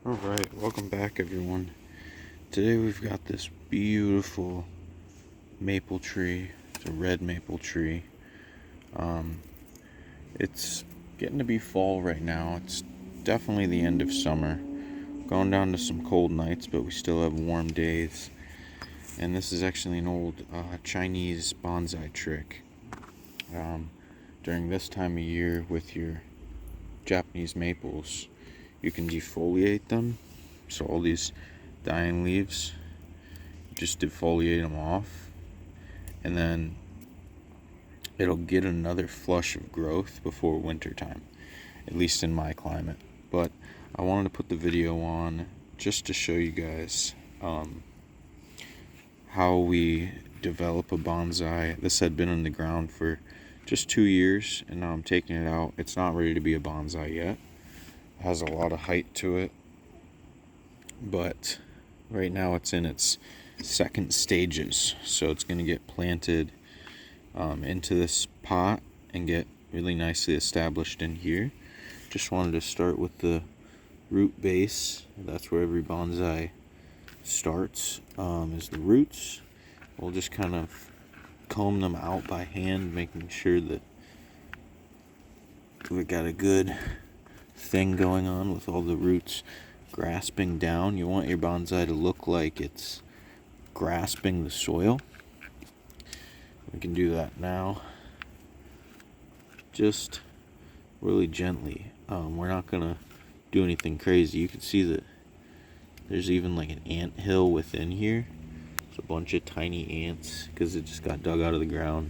Alright, welcome back everyone. Today we've got this beautiful maple tree. It's a red maple tree. It's getting to be fall right now. It's definitely the end of summer. Going down to some cold nights, but we still have warm days. And this is actually an old Chinese bonsai trick. During this time of year with your Japanese maples, you can defoliate them. So all these dying leaves, just defoliate them off, and then it'll get another flush of growth before winter time, at least in my climate. But I wanted to put the video on just to show you guys how we develop a bonsai. This had been in the ground for just 2 years, and now I'm taking it out. It's not ready to be a bonsai yet. It has a lot of height to it, but right now it's in its second stages, so it's going to get planted into this pot and get really nicely established in here. Just wanted to start with the root base. That's where every bonsai starts, is the roots. We'll just kind of comb them out by hand, making sure that we got a good thing going on with all the roots grasping down. You want your bonsai to look like it's grasping the soil. We can do that now, just really gently. We're not gonna do anything crazy. You can see that there's even like an ant hill within here. It's a bunch of tiny ants because it just got dug out of the ground.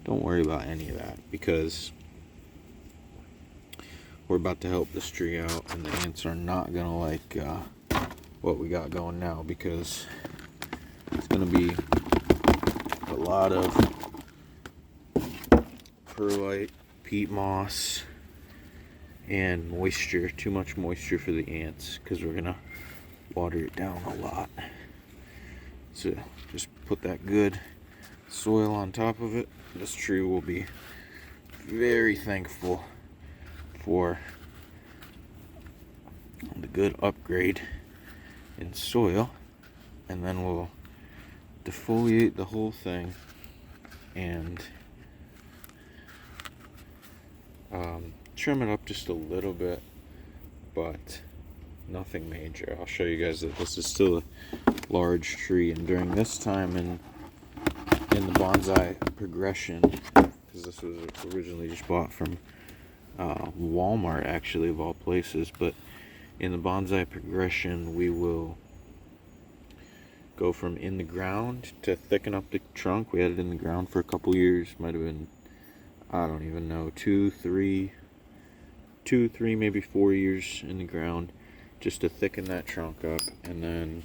Don't worry about any of that, because we're about to help this tree out, and the ants are not gonna like what we got going now, because it's gonna be a lot of perlite, peat moss, and moisture. Too much moisture for the ants, because we're gonna water it down a lot. So just put that good soil on top of it. This tree will be very thankful for the good upgrade in soil. And then we'll defoliate the whole thing and trim it up just a little bit, but nothing major. I'll show you guys that this is still a large tree, and during this time in the bonsai progression, because this was originally just bought from Walmart, actually, of all places, but in the bonsai progression we will go from in the ground to thicken up the trunk. We had it in the ground for a couple years, might have been, I don't even know, 2, 3, maybe 4 years in the ground, just to thicken that trunk up, and then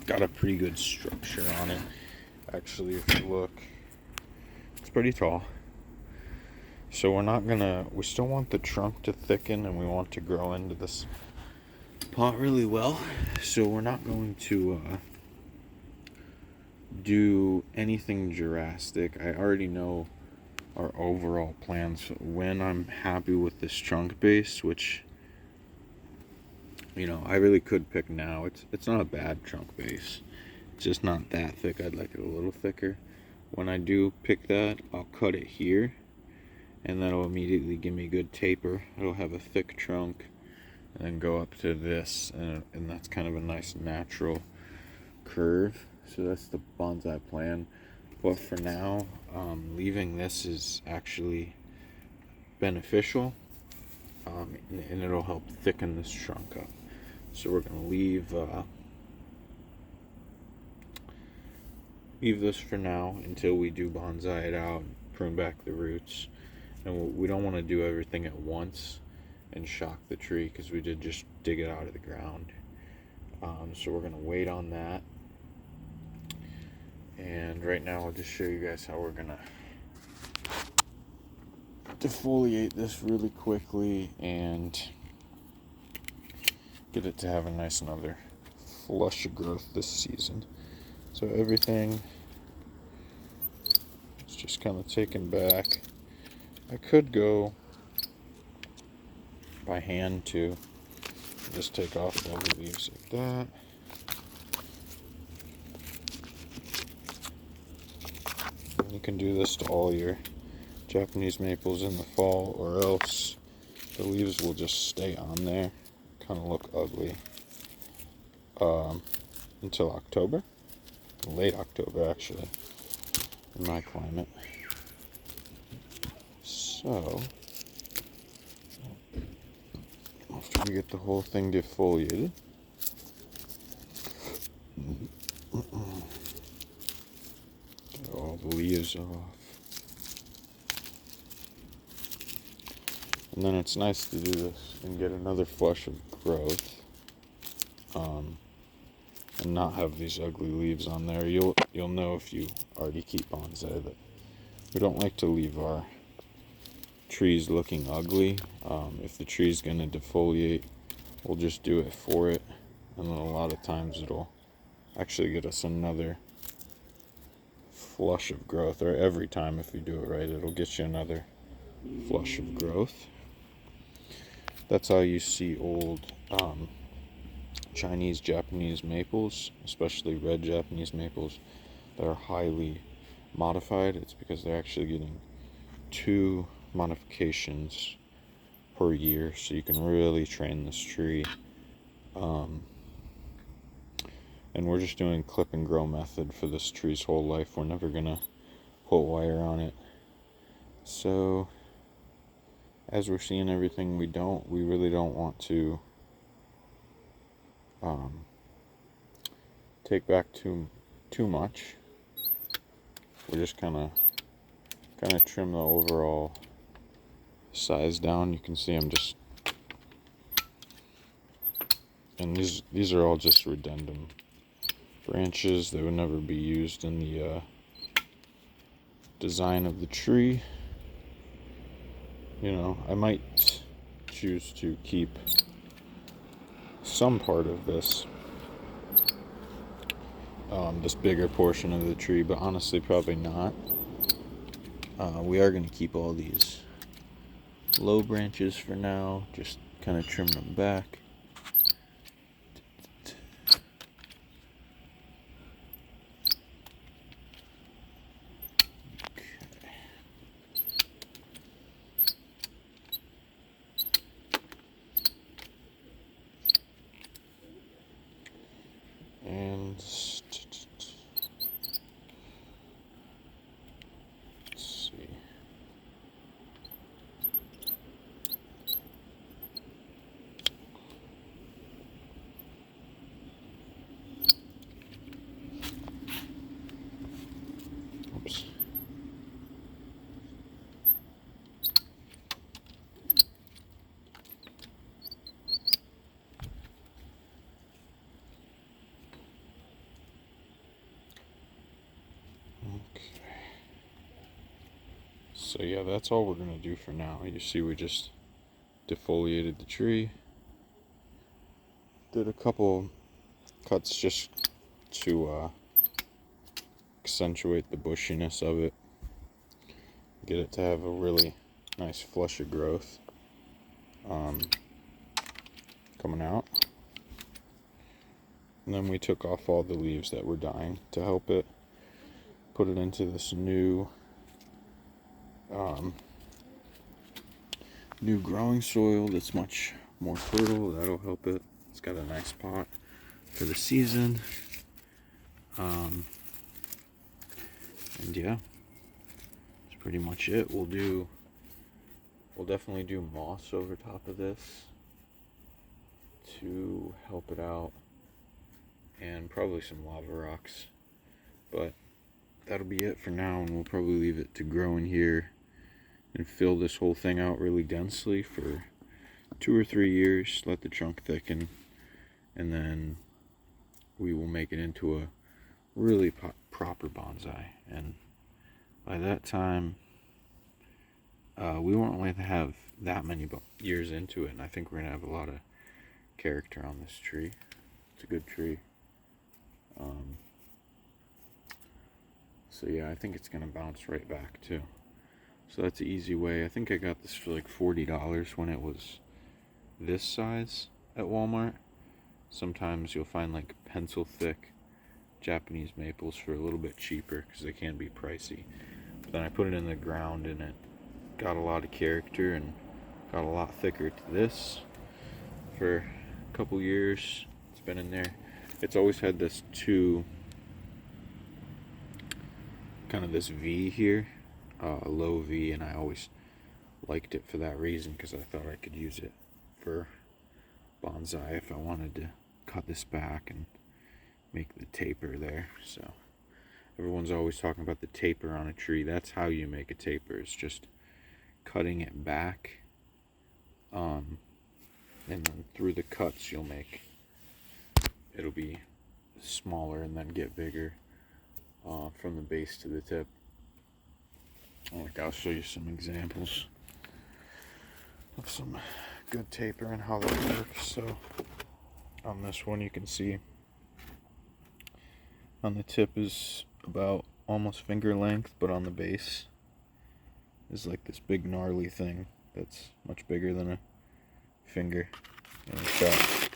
got a pretty good structure on it. Actually, if you look, it's pretty tall. So we still want the trunk to thicken, and we want to grow into this pot really well. So we're not going to do anything drastic. I already know our overall plans when I'm happy with this trunk base, which, I really could pick now. It's not a bad trunk base. It's just not that thick. I'd like it a little thicker. When I do pick that, I'll cut it here, and that'll immediately give me a good taper. It'll have a thick trunk, and then go up to this, and that's kind of a nice natural curve. So that's the bonsai plan. But for now, leaving this is actually beneficial, and it'll help thicken this trunk up. So we're going to leave this for now until we do bonsai it out, prune back the roots. And we don't want to do everything at once and shock the tree, because we did just dig it out of the ground. So we're going to wait on that. And right now I'll just show you guys how we're going to defoliate this really quickly and get it to have a nice another flush of growth this season. So everything is just kind of taken back. I could go by hand too, just take off all the leaves like that. And you can do this to all your Japanese maples in the fall, or else the leaves will just stay on there, kind of look ugly, until October, late October actually, in my climate. So, after we get the whole thing defoliated, get all the leaves off. And then it's nice to do this and get another flush of growth, and not have these ugly leaves on there. You'll know if you already keep bonsai that we don't like to leave our trees looking ugly. If the tree's gonna defoliate, we'll just do it for it, and then a lot of times it'll actually get us another flush of growth, or every time if you do it right, it'll get you another flush of growth. That's how you see old Chinese, Japanese maples, especially red Japanese maples that are highly modified. It's because they're actually getting 2 modifications per year, so you can really train this tree. And we're just doing clip and grow method for this tree's whole life. We're never gonna put wire on it. So as we're seeing everything, we really don't want to take back too much. We're just kind of trim the overall size down. You can see I'm just, and these are all just redundant branches that would never be used in the design of the tree. You know, I might choose to keep some part of this this bigger portion of the tree, but honestly probably not. We are going to keep all these low branches for now, just kind of trim them back. And let's see. Oops. So yeah, that's all we're gonna do for now. You see, we just defoliated the tree, did a couple cuts just to accentuate the bushiness of it, get it to have a really nice flush of growth coming out. And then we took off all the leaves that were dying to help it, put it into this new growing soil that's much more fertile. That'll help it. It's got a nice pot for the season. And yeah, that's pretty much it. We'll definitely do moss over top of this to help it out, and probably some lava rocks, but that'll be it for now, and we'll probably leave it to grow in here and fill this whole thing out really densely for 2 or 3 years, let the trunk thicken, and then we will make it into a really proper bonsai. And by that time, we won't only have that many years into it, and I think we're gonna have a lot of character on this tree. It's a good tree. So yeah, I think it's gonna bounce right back too. So that's an easy way. I think I got this for like $40 when it was this size. at Walmart. Sometimes you'll find like pencil thick Japanese maples for a little bit cheaper because they can be pricey. But then I put it in the ground and it got a lot of character and got a lot thicker to this for a couple years. It's been in there. It's always had this kind of this V here, a low V, and I always liked it for that reason because I thought I could use it for bonsai if I wanted to cut this back and make the taper there. So everyone's always talking about the taper on a tree. That's how you make a taper. It's just cutting it back, and then through the cuts it'll be smaller and then get bigger from the base to the tip. I'll show you some examples of some good taper and how that works. So on this one you can see on the tip is about almost finger length, but on the base is like this big gnarly thing that's much bigger than a finger, and it's got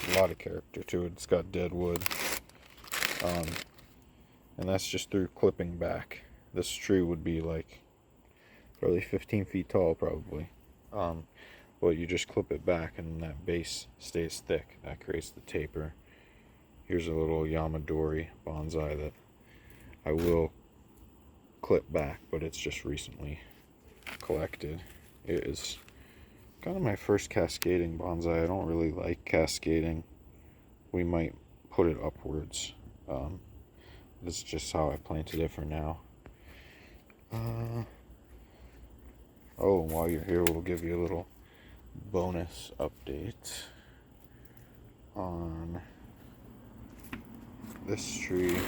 a lot of character to it. It's got dead wood, and that's just through clipping back. This tree would be like probably 15 feet tall probably, but you just clip it back and that base stays thick. That creates the taper. Here's a little Yamadori bonsai that I will clip back, but it's just recently collected. It is kind of my first cascading bonsai. I don't really like cascading. We might put it upwards. This is just how I planted it for now. Oh, and while you're here, we'll give you a little bonus update on this tree.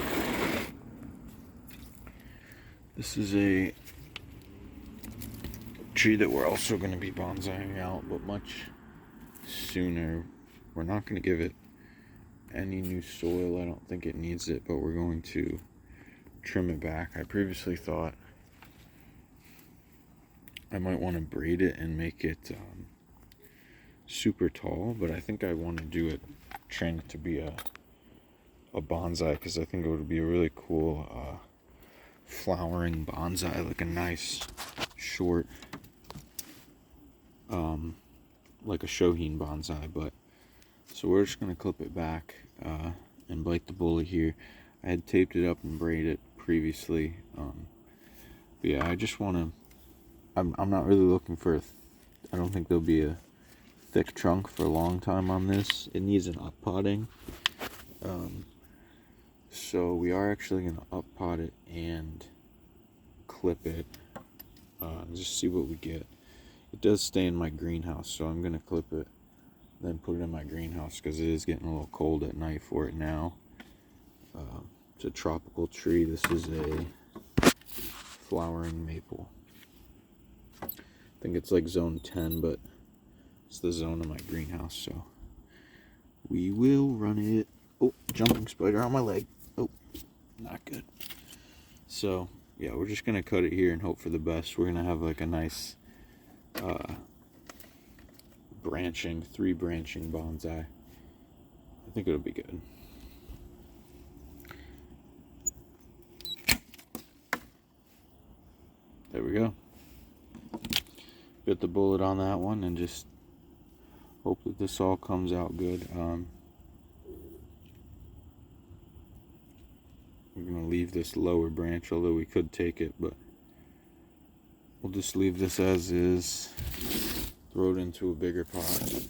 This is a tree that we're also going to be bonsaiing out, but much sooner. We're not going to give it any new soil. I don't think it needs it, but we're going to trim it back. I previously thought I might want to braid it and make it super tall, but I think I want to do it, train it to be a bonsai, because I think it would be a really cool flowering bonsai, like a nice short like a shohin bonsai. But so we're just gonna clip it back and bite the bullet here. I had taped it up and braided it previously, but yeah, I just want to, I'm not really looking for I don't think there'll be a thick trunk for a long time on this. It needs an up potting, so we are actually going to up pot it and clip it, just see what we get. It does stay in my greenhouse, so I'm going to clip it, then put it in my greenhouse, because it is getting a little cold at night for it now. It's a tropical tree. This is a flowering maple. I think it's like zone 10, but it's the zone of my greenhouse, so we will run it. Oh, jumping spider on my leg. Oh, not good. So yeah, we're just gonna cut it here and hope for the best. We're gonna have like a nice three branching bonsai. I think it'll be good. There we go. Get the bullet on that one and just hope that this all comes out good. We're going to leave this lower branch, although we could take it, but we'll just leave this as is. Throw it into a bigger pot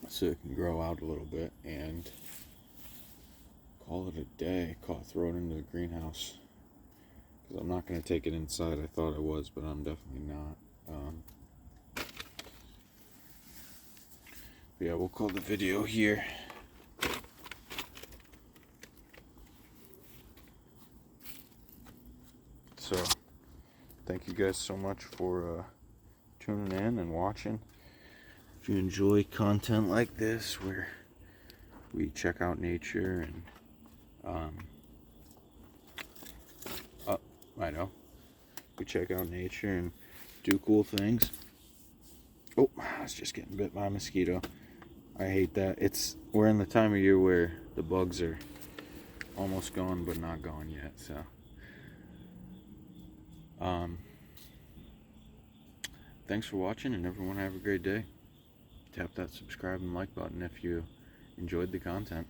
so it can grow out a little bit, and call it a day. Throw it into the greenhouse, because I'm not going to take it inside. I thought I was, but I'm definitely not. Yeah, we'll call the video here. So, thank you guys so much for tuning in and watching. If you enjoy content like this, where we check out nature and we check out nature and do cool things, Oh, I was just getting bit by a mosquito. I hate that. We're in the time of year where the bugs are almost gone but not gone yet, so thanks for watching, and everyone have a great day. Tap that subscribe and like button if you enjoyed the content.